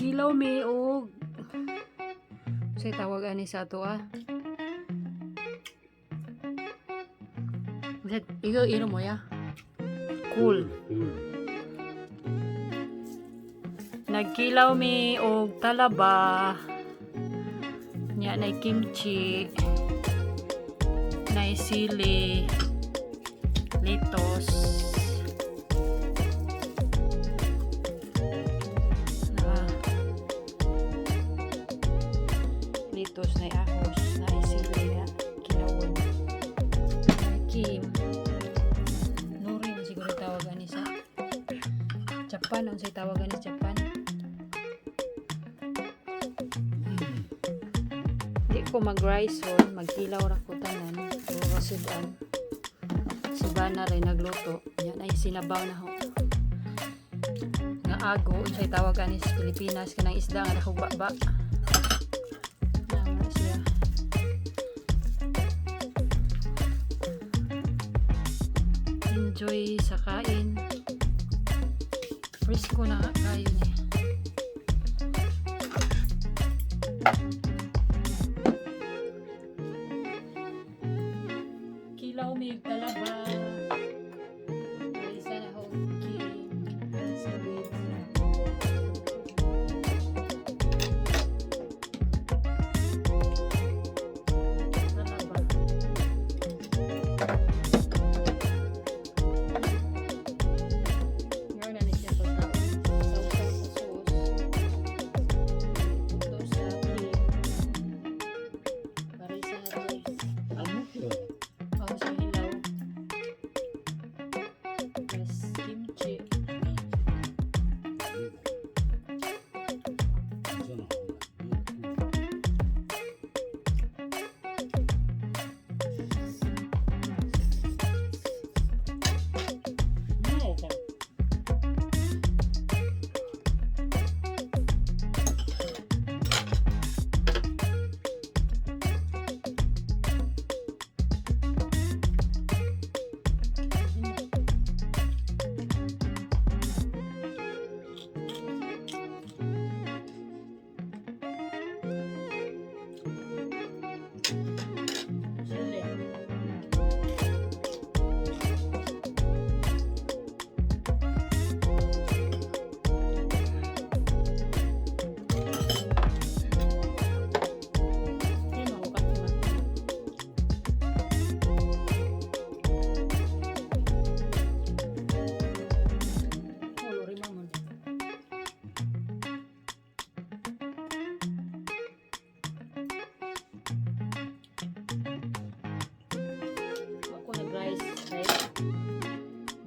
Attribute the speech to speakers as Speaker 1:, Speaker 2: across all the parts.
Speaker 1: Nagkilaw mi og say tawag ani sa ato Ikaw inom mo ya? Cool. Nagkilaw mi og talaba. Nya na kimchi. Na sili. Litos. Litos na ahos. Na sili. Kilawon. Kim. Nuri na siguro tawagan ni sa Japan. Ang say tawagan ni Japan. Di ko mag-rice on. Magkilaw ra ko tanan. O rasudan. Si Bana rin nagluto. Yan ay sinabaw na ho. Nga ago. Say tawagan ni sa Pilipinas. Kanang isda nga nakubaba. Naman siya. Enjoy sa kain. Frisco na kayo niya. Kilaw mig talaba. Isa na ho.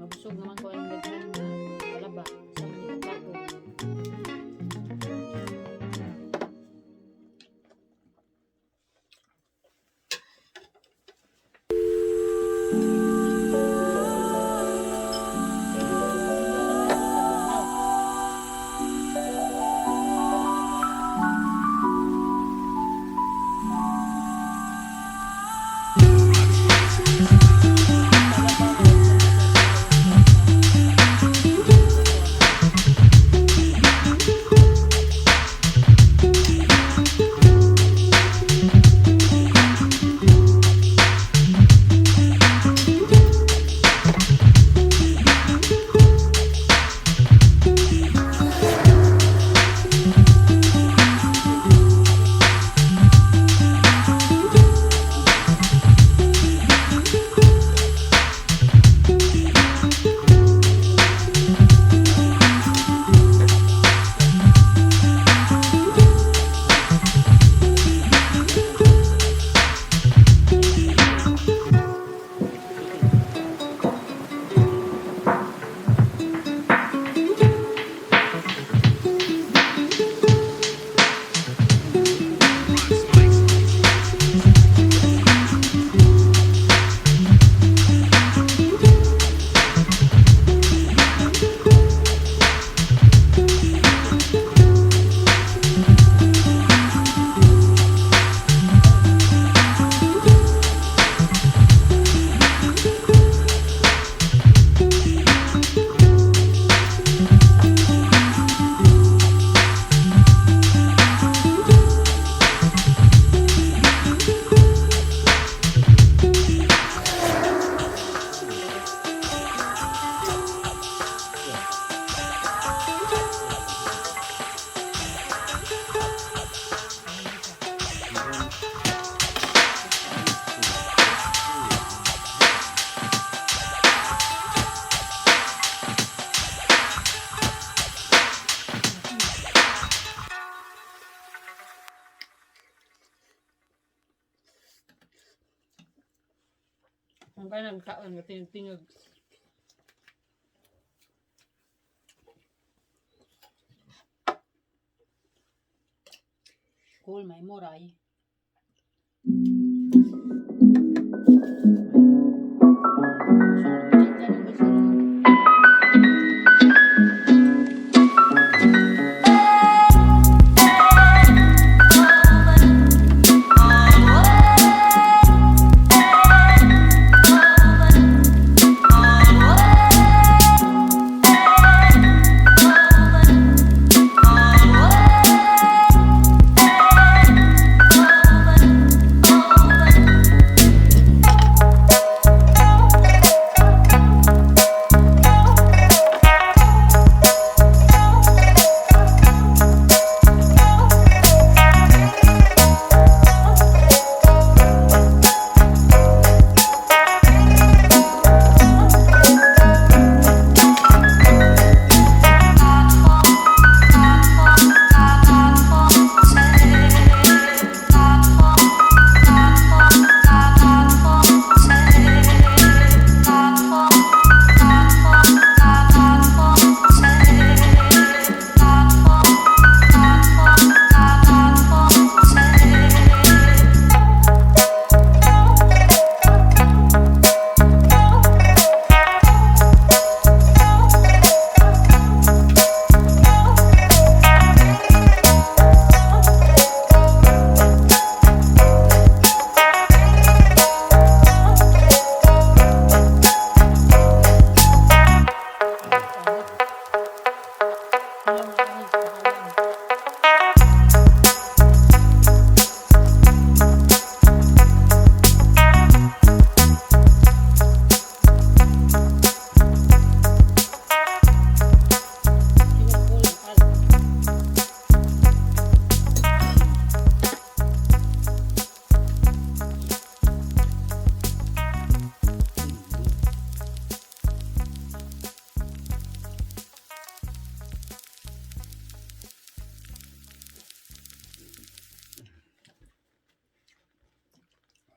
Speaker 1: Mabusog naman ko ang daghan na talaba sa mga plato. nagkaon nga tingog. Cool, may moray.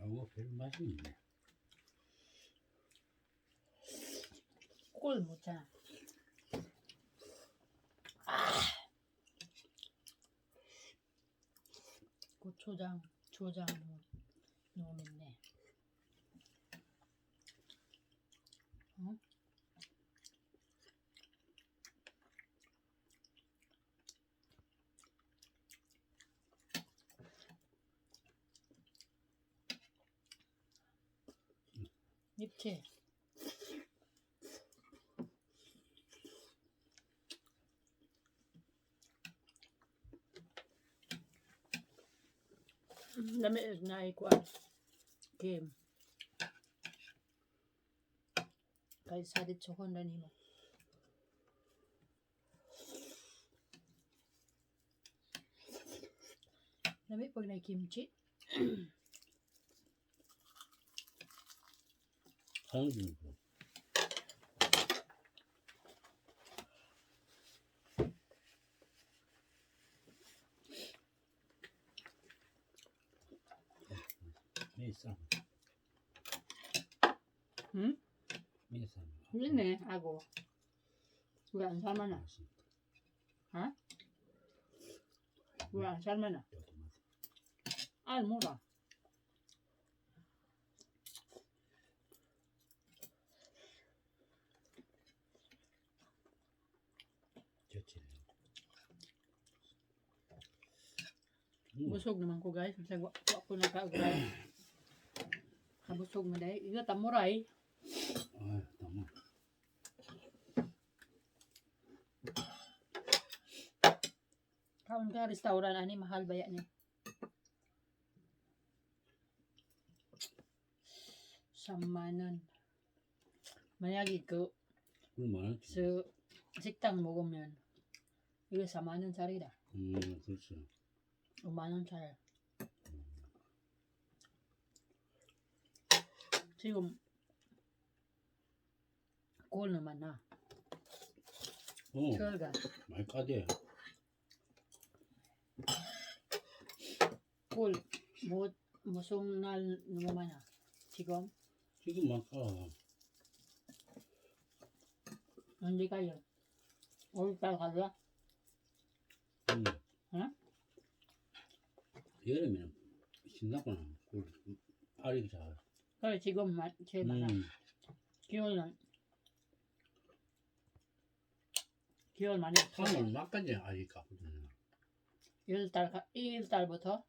Speaker 2: 하고 별 맛이 있네.
Speaker 1: 꿀 먹자. 고추장, 초장 넣으면네. 응? 맵지? Lami na ikuan game. Kahit sadit sukon na nimo. Lami pag na kimchi.
Speaker 2: 한국 매쌈
Speaker 1: 응?
Speaker 2: 매쌈
Speaker 1: Hindi ako. Wala ang sama na. Ha? Wala ang sama na. Ah, mura.
Speaker 2: 좋지.
Speaker 1: Busog naman ko guys. Kasi wa ko nakaugay. Kabusog na dahil. Ito tamuray.
Speaker 2: 아, 너무
Speaker 1: Kaon ka restaurant ani mahal ba yan eh? Samanan. Mayagi ko.
Speaker 2: 얼마나?
Speaker 1: So, 식당 먹으면 이거 4만원짜리다.
Speaker 2: 그렇죠.
Speaker 1: 5만원짜리. 지금 꼴 나만 나. 철가.
Speaker 2: 많이 까대.
Speaker 1: 꼴 뭐 무슨 날 나만 나. 지금
Speaker 2: 지금 막 가.
Speaker 1: 언제 가요? 5월달 가요?
Speaker 2: 응.
Speaker 1: 응?
Speaker 2: 여름에는 신나구나. 알이 잘.
Speaker 1: 그래 지금 제일 많아. 기온은 기온 많이 없어.
Speaker 2: 3월 말까지 알이 가거든.
Speaker 1: 1월달부터